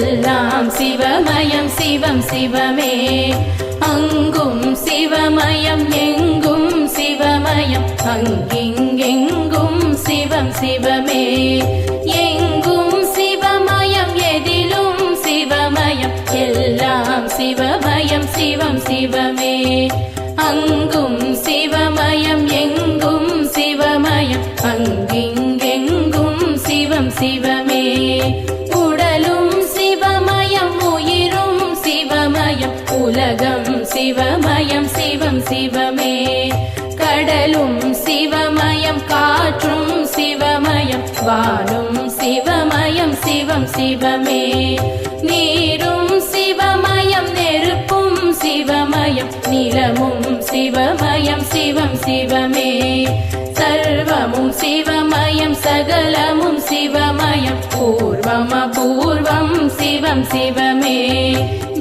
எல்லாம் சிவமயம் சிவம் சிவமே. அங்கும் சிவமயம் எங்கும் சிவமயம் அங்கிங்கெங்கும் சிவம் சிவமே. எங்கும் சிவமயம் எதிலும் சிவமயம் எல்லாம் சிவமயம் சிவம் சிவமே. அங்கும் சிவமயம் எங்கும் சிவமயம் அங்கிங்கெங்கும் சிவம் சிவமே. உடலும் சிவமயம் உயிரும் சிவமயம் உலகம் சிவமயம் சிவம் சிவமே. கடலும் சிவமயம் காற்றும் சிவமயம் வானும் சிவமயம் சிவம் சிவமே. நீரும் சிவமயம் நெருப்பும் சிவமயம் நிலமும் சிவமயம் சிவம் சிவமே. சர்வமும் சிவமயம் சகலமும் சிவமயம் பூர்வம் அபூர்வம் சிவம் சிவமே.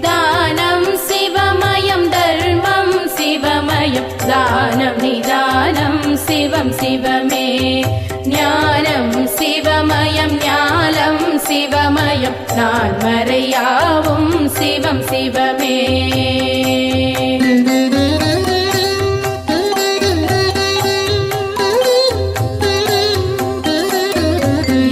தானம் சிவமயம் தர்மம் சிவமயம் தானம் நிதானம் சிவம் சிவமே. ஞானம் சிவமயம் ஞானம் சிவமயம் நான்மறையாவும் சிவம் சிவமே.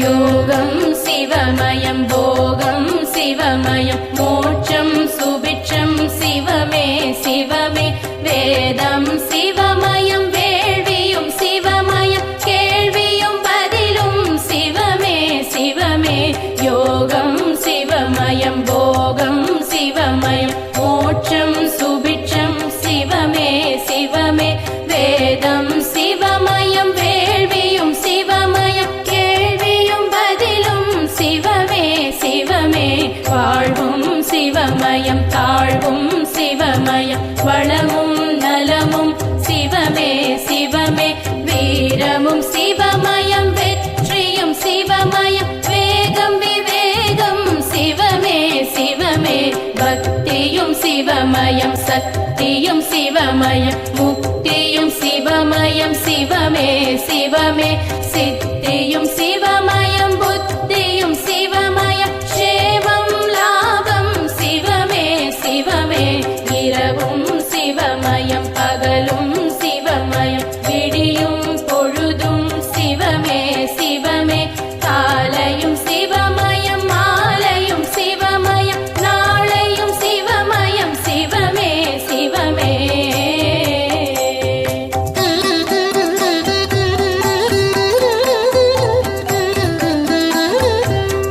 யோகம் சிவமயம் போகம் சிவமயம் மோட்சம் சுபிட்சம் சிவமே சிவமே. வேதம் சிவமயம் வேள்வியும் சிவமயம் கேள்வியும் பதிலும் சிவமே சிவமே. யோகம் சிவமயம் போகம் சிவமயம் மோட்சம் சுபிட்சம் சிவமே சிவமே. வேதம் சிவமயம் வேள்வியும் சிவமயம் கேள்வியும் பதிலும் சிவமே சிவமே. வாழ்வும் சிவமயம் தாழ்வும் சிவமயம் வளமும் நலமும் சிவமே சிவமே. வீரமும் சிவமயம் வெற்றியும் சிவமயம் வேகம் விவேகம் சிவமே சிவமே. பக்தியும் சிவமயம் சக்தியும் சிவமயம் முக்தியும் சிவமயம் சிவமே சிவமே. சித்தியும் சிவமயம் புத்தியும் சிவமயம் சேவம் லாபம் சிவமே சிவமே. இரவும் சிவமயம் பகலும் சிவமயம் விடியும் பொழுதும் சிவமே சிவமே. காலையும் சிவமயம் மாலையும் சிவமயம் நாளையும் சிவமயம் சிவமே சிவமே.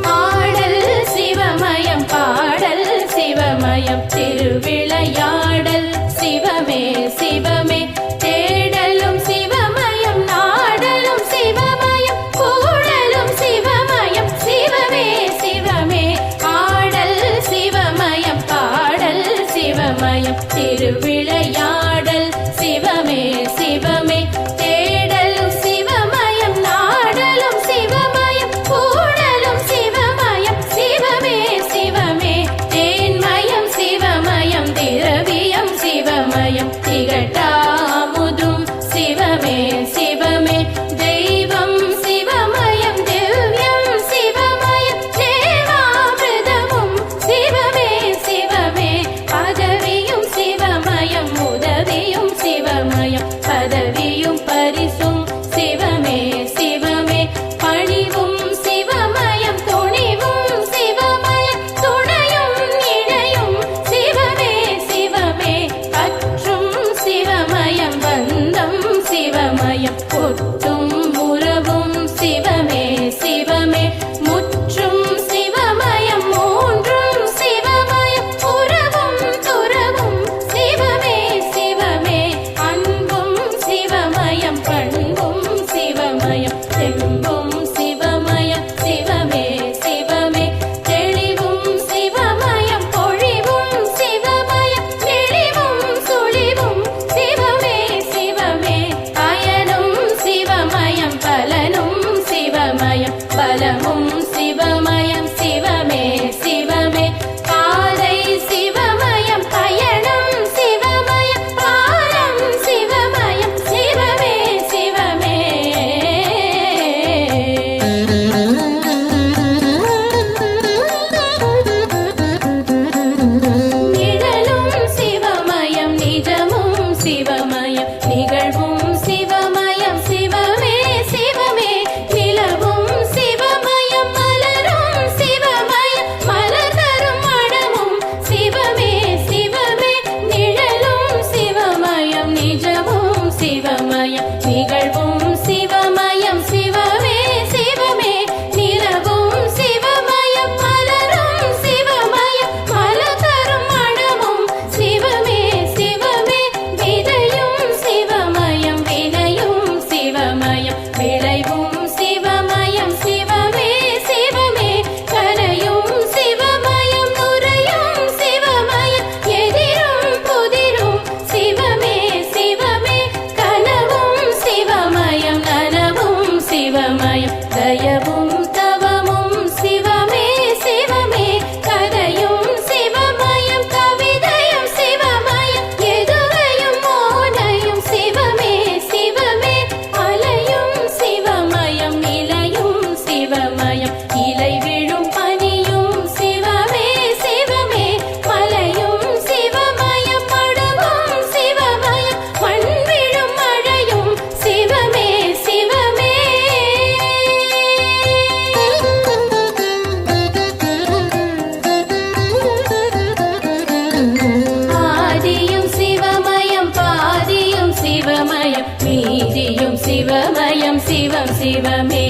ஆடல் சிவமயம் பாடல் சிவமயம் திருவிளையாடல் சிவமே சிவமே. தேடலும் சிவமயம் நாடலும் சிவமயம் கூடலும் சிவமயம் சிவமே சிவமே. ஆடல் சிவமயம் பாடல் சிவமயம் திருவிளையாடல் சிவமே சிவமே. தேடலும் சிவமயம் நாடலும் சிவமயம் கூடலும் சிவமயம் சிவமே சிவமே. தேன்மயம் சிவமயம் திரவியம் சிவமயம் திகட்டாமுதும் சிவமே சிவமே. தெய்வம் சிவமயம் திவ்யம் சிவமயம் தேவாமிர்தமும் சிவமே சிவமே. பதவியும் சிவமயம் சிவம் சிவமே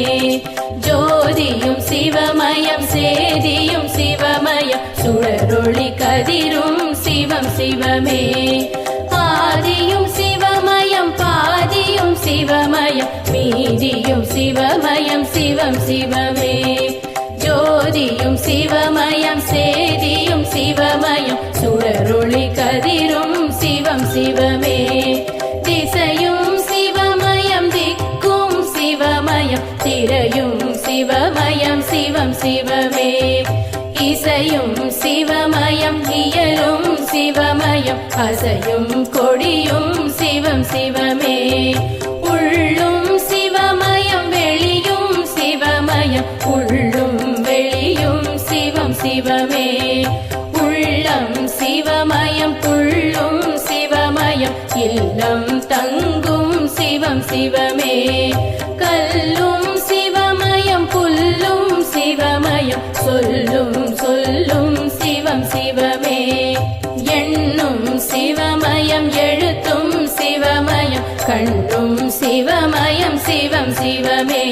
ஜோதியும் சிவமயம் சேதியும் சிவமயம் சுடரொளி கதிரும் சிவம் சிவமே ஆதியும் சிவமயம் பாதியும் சிவமயம் மீதியும் சிவமயம் சிவம் சிவமே ஜோதியும் சிவமயம் சேதியும் சிவமயம் சுடரொளி கதிரும் சிவம் சிவமே திசையும் சிவமயம் திக்கும் சிவமயம் திரையும் சிவமயம் சிவம் சிவமே இசையும் சிவமயம் இயலும் சிவமயம் அசையும் கொடியும் சிவம் சிவமே உள்ளும் சிவமயம் வெளியும் சிவமயம் உள்ளும் வெளியும் சிவம் சிவமே உள்ளம் சிவமயம் புள்ளும் சிவமயம் இல்லம் தங்கும் சிவம் சிவமே கல்லும் சிவமயம் புல்லும் சிவமயம் சொல்லும் சொல்லும் சிவம் சிவமே எண்ணும் சிவமயம் எழுத்தும் சிவமயம் கண்ணும் சிவமயம் சிவம் சிவமே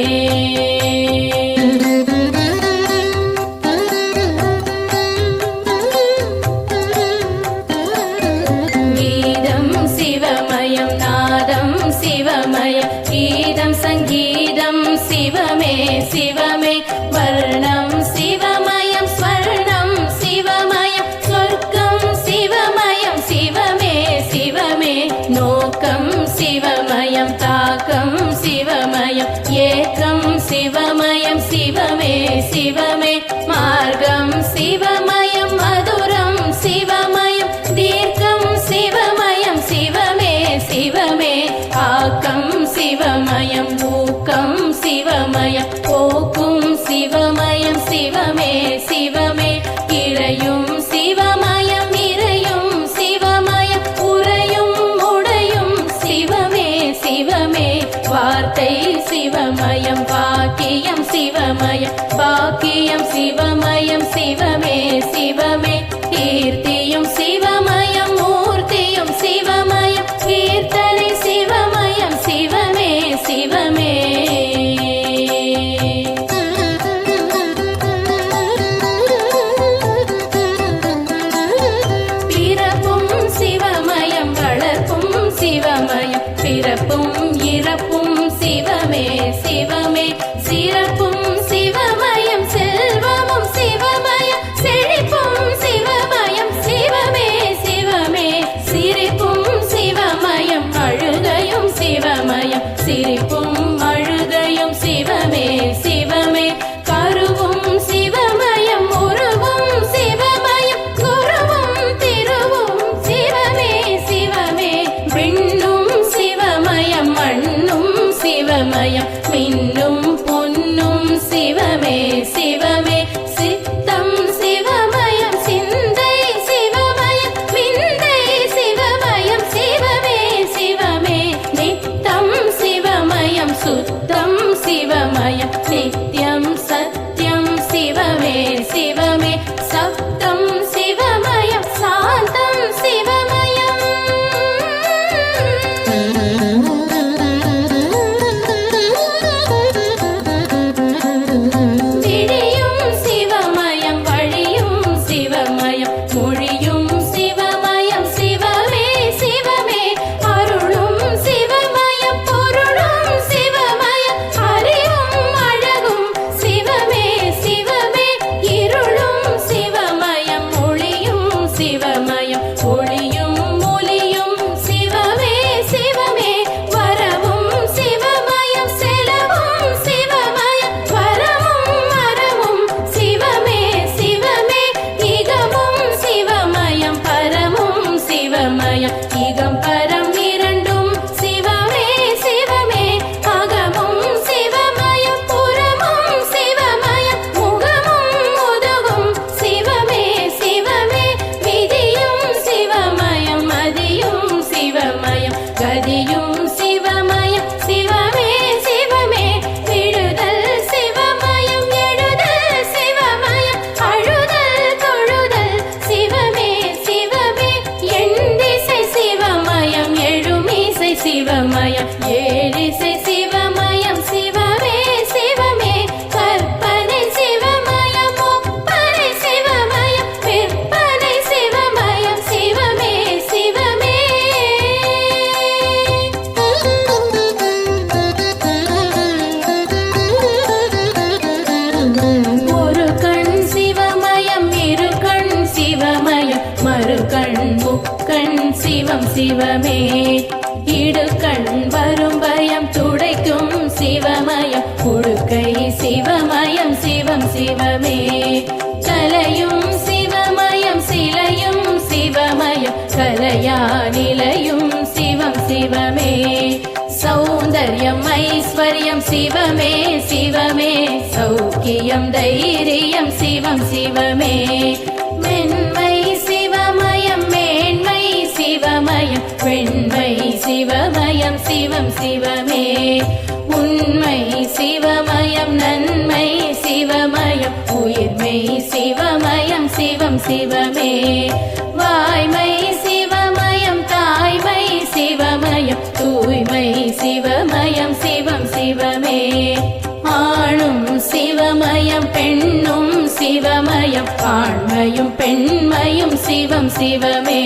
கீதம் சிவமயம் நாதம் சிவமயம் கீதம் சங்கீதம் சிவமே சிவமே வர்ணம் சிவமயம் ஸ்வர்ணம் சிவமயம் சொர்க்கம் சிவமயம் சிவமே சிவமே நோக்கம் சிவமயம் தாக்கம் சிவமயம் ஏக்கம் சிவமயம் சிவமே சிவமே மார்க்கம் சிவமயம் மதுரம் சிவமயம் தீர்க்கம் சிவமயம் சிவமே சிவமே ஆக்கம் சிவமயம் ஊக்கம் சிவமயம் போக்கும் சிவமயம் சிவமே சிவமே இறையும் சிவமயம் இறையும் சிவமயம் உறையும் உடையும் சிவமே சிவமே வார்த்தை சிவமயம் பாக்கியம் சிவமயம் பாக்கியம் சிவமயம் சிவமே சிவமே கீர்த்தியும் சிவமயம் மூர்த்தியும் சிவமயம் கீர்த்தனை சிவமயம் சிவமே சிவமே பிறப்பும் சிவமயம் வளர்ப்பும் சிவமயம் பிறப்பும் இறப்பும் சிவமே சிவமே சிறப்பும் சிவமயம் செல்வமும் சிவமயம் செழிப்பும் சிவமயம் சிவம் சிவமே இடுக்கண் வரும் பயம் துடைக்கும் சிவமயம் உடுக்கை சிவமயம் சிவம் சிவமே கலையும் சிவமயம் சிலையும் சிவமயம் கலையா நிலையும் சிவம் சிவமே சௌந்தர்யம் ஐஸ்வர்யம் சிவமே சிவமே சௌக்கியம் தைரியம் சிவம் சிவமே மென்மை சிவமயம் மேன்மை சிவமயம் வெண்மை சிவமயம் சிவம் சிவமே உண்மை சிவமயம் நன்மை சிவமயம் உயிர்மை சிவமயம் சிவம் சிவமே வாய்மை சிவமயம் தாய்மை சிவமயம் தூய்மை சிவமயம் சிவம் சிவமே ஆணும் சிவமயம் பெண்ணும் சிவமயம் ஆண்மையும் பெண்மையும் சிவம் சிவமே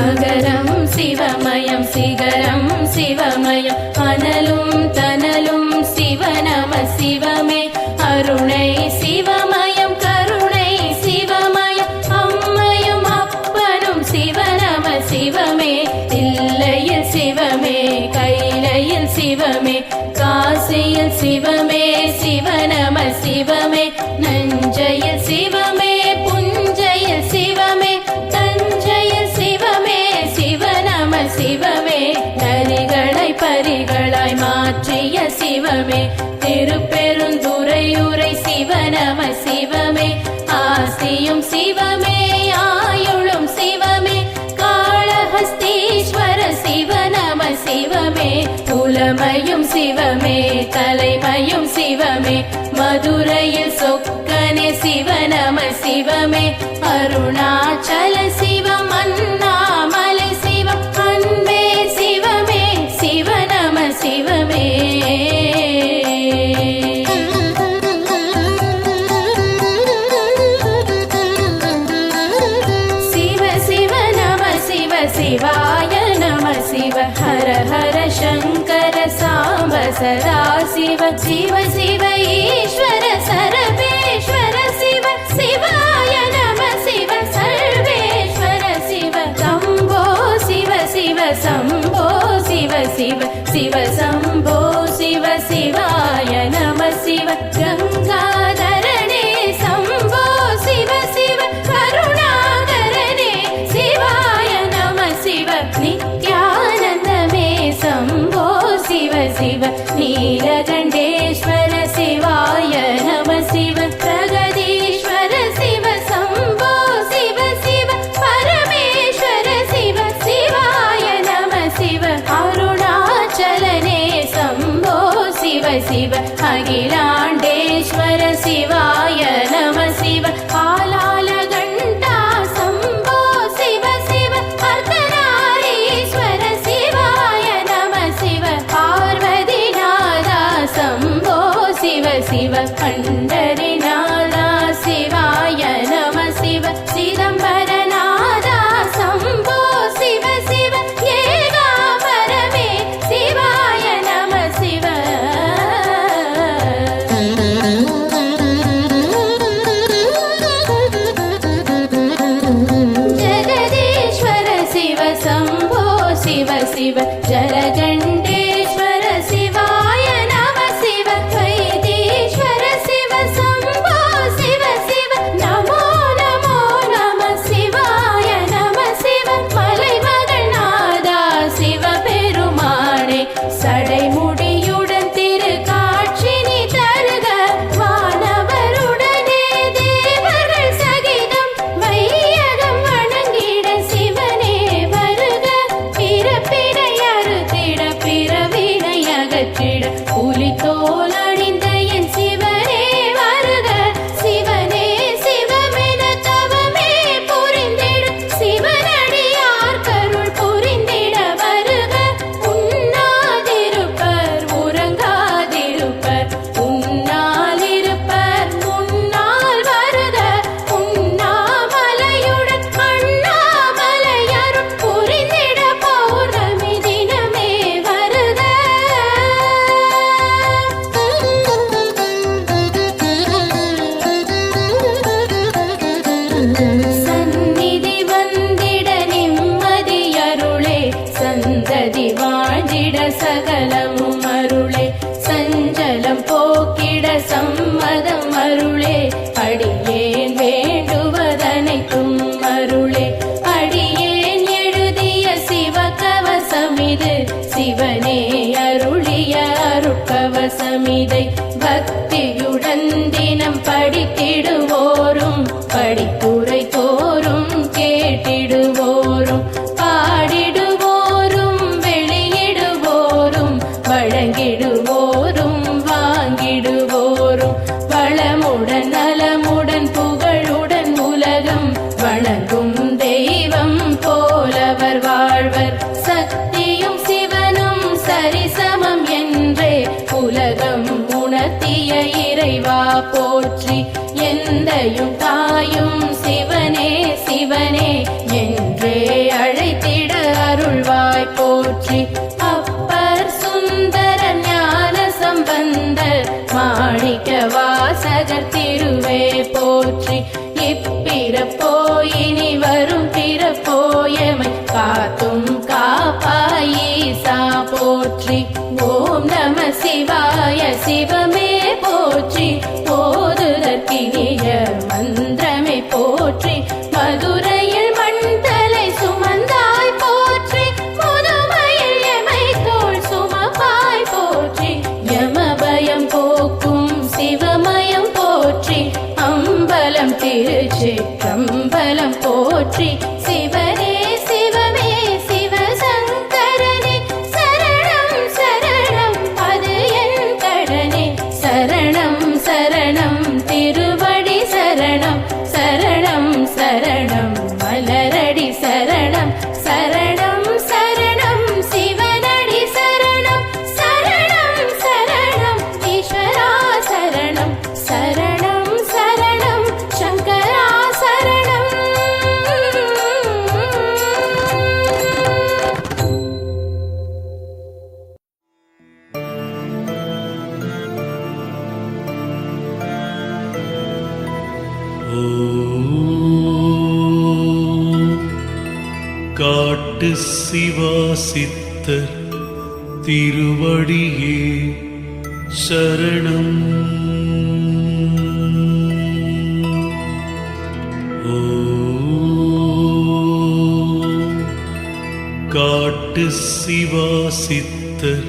அகரம் சிவமயம் சிகரம் சிவமயம் அனலும் தனலும் சிவநம சிவமே அருணை சிவமயம் கருணை சிவமயம் அம்மையும் அப்பனும் சிவநம சிவமே தில்லையில் சிவமே கைலையில் சிவமே காசியில் சிவமே சிவநம சிவமே நஞ்சையில் சிவமே புஞ்சையில் சிவமே தஞ்சையில் சிவமே சிவநம சிவமே நரிகளை பரிகளாய் மாற்றிய சிவமே திருப்பெருந்துறையுரை சிவநம சிவமே ஆசியும் சிவமே ஆயுளும் சிவமே காளஹஸ்தீஸ்வர சிவநம சிவமே புலமையும் சிவமே தலைமையும் சிவமே மதுரையில் சொக்கனே சிவநம சிவமே அருணாச்சல சிவம் அண்ணாமலை சிவம் அன்பே சிவமே சிவநம சிவமே சிவாய நம சிவ ஹர ஹர சங்கர சாம்ப சதா சிவ சிவ சிவ ஈஸ்வர சரபேஸ்வர சிவ சிவாய நம சிவ சர்வேஸ்வர சிவ சம்போ சிவ சிவ சம்போ சிவ சிவ சிவ சம்போ சிவ சிவாய நம சிவ கங்காதரணே சம்போ சிவ சிவ கருணாகரனே சிவாய நம சிவ நித்யானந்தமே சம்போ சிவ சிவ நீலகண்டேஸ்வர சிவாய நம சிவ பிரகதீஸ்வர சிவ சம்போ சிவ சிவ பரமேஸ்வர சிவ சிவாய நம சிவ அருணாச்சலனே சம்போ சிவ சிவ அகிலாண்டேஸ்வர சிவாய நம சிவ ஆலாலகண்டா சம்போ சிவ சிவ அர்த்தநாரீஸ்வர சிவாய நம சிவ பார்வதிநாதா சம்போ சிவ சிவ பண்டரிநாதா சிவாய நம சிவ சிதம்பரநாதா சம்போ சிவ சிவ ஏகாம்பரமே சிவாய நம சிவ ஜகதீஸ்வர சிவ சம்போ சிவ சிவ ஜலகண்டேஸ்வர சிவாய நம சிவ வைத்தீஸ்வர சிவ சம்போ சிவ சிவ நமோ நமோ நம சிவாய நம சிவ மலைமகள்நாதா சிவ பெருமானே சடைமுடியுடன் திரு காட்சி நீ தருக வானவருடனே தேவர்கள் சகிதம் வையகம் வணங்கிட சிவனே வருக பிறப்பினை அறுத்திட பிறவினை அகற்றிட புலித்தோல் அணிந்த என் சிவனே வருக சிவனே சிவமென தவமே புரிந்திடும் சிவனடியார் கருள் புரிந்திட வருக உண்ணாதிருப்பர் உறங்காதிருப்பர் உன்னால் இருப்பர் முன்னால் வருக உண்ணாமலையுடன் அண்ணாமலையருள் புரிந்திட பௌர்ணமி தினமே வருக சகலமும் அருளே சஞ்சலம் போக்கிட சம்மதம் அருளே அடியேன் வேண்டுவதனைத்தும் அருளே அடியேன் எழுதிய சிவகவசமிது சிவனே அருளிய அருட்கவசமிதை பக்தியுடன் தினம் படித்திடுவோரும் படிப்புரை தோறும் கேட்டிடுவோரும் பாடிடுவோரும் வெளியிடுவோரும் வழங்கிடுவோரும் வாங்கிடுவோரும் வளமுடன் நலமுடன் புகழுடன் உலகம் வணங்கும் தெய்வம் போலவர் வாழ்வர் சக்தியும் சிவனும் சரிசமம் என்றே உலகம் உணர்த்திய இறைவா போற்றி எந்தையும் தாயும் சிவனே சிவனே என்றே அழைத்திட அருள்வாய் போற்றி அப்பர் சுந்தர ஞான சம்பந்தர் மாணிக்க வாசகர் திருவே போற்றி இப்பிறப்போ இனி வரும் பிறப்போயமை காத்தும் காப்பாயீசா போற்றி ஓம் நம சிவாய சிவமே போற்றி போதுதற்கினிய மந்திரமே போற்றி மதுரையில் மண்தலை சுமந்தாய் போற்றி முதுமையில் எமை தோள் சுமப்பாய் போற்றி யமபயம் போக்கும் சிவமயம் போற்றி அம்பலம் திருச்சிற்றம்பலம் போற்றி சிவனே சிவமே சிவசங்கரனே சரணம் சரணம் அது என் கடனே சரணம் சரணம் திருவடி சரணம் சரணம் சரணம் மலரடி சரணம் சரணம் சரணம் சிவனடி சரணம் சரணம் சரணம் ஈஸ்வரா சரணம் சரணம் சரணம் சங்கரா சரணம். காட்டு சிவாசித்தர் திருவடியே சரணம். காட்டு சிவாசித்தர்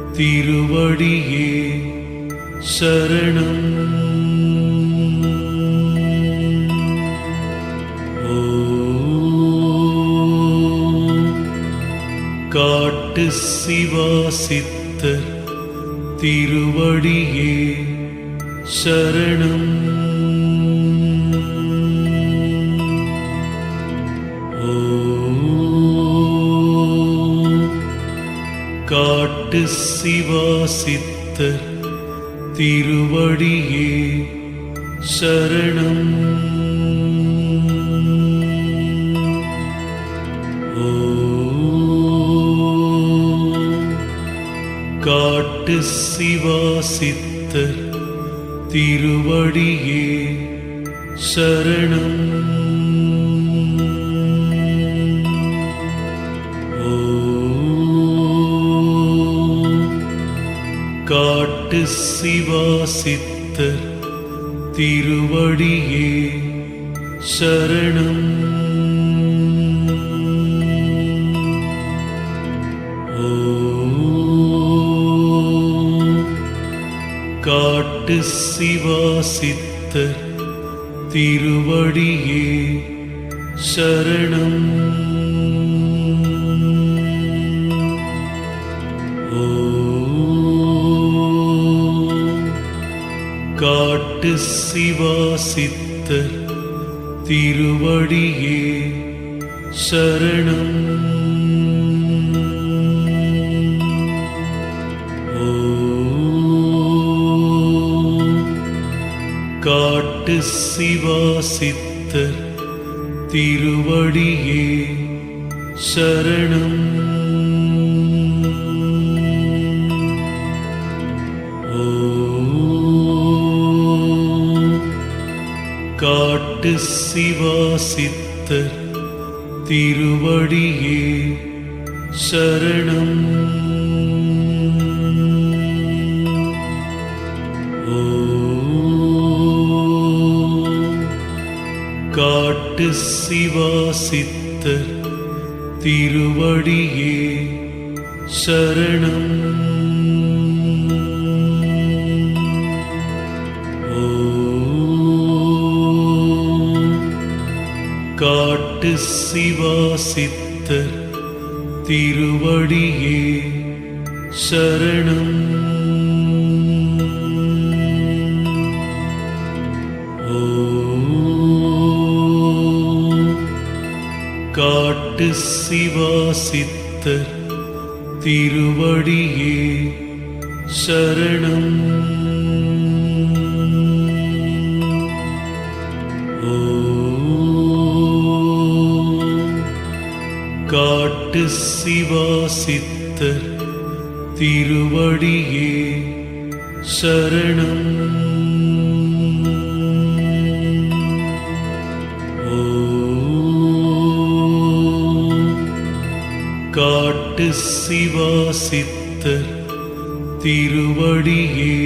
திருவடியே சரணம். காட்டு சிவாசித்தர் திருவடியே சரணம். காட்டு சிவாசித்தர் திருவடியே சரணம். காட்டு சிவாசித்தர் திருவடியே சரணம். காட்டு சிவாசித்தர் திருவடியே சரணம். காட்டு சிவாசித்தர் திருவடியே சரணம். காட்டு சிவாசித்தர் திருவடியே சரணம். காட்டு சிவாசித்தர் திருவடியே சரணம். காட்டு சிவாசித்தர் திருவடியே சரணம். காட்டு சிவாசித்தர் திருவடியே சரணம். காட்டு சிவாசித்தர் திருவடியே சரணம். காட்டு சிவாசித்தர் திருவடியே சரணம். காட்டு சிவாசித்தர் திருவடியே சரணம். காட்டு சிவாசித்தர் திருவடியே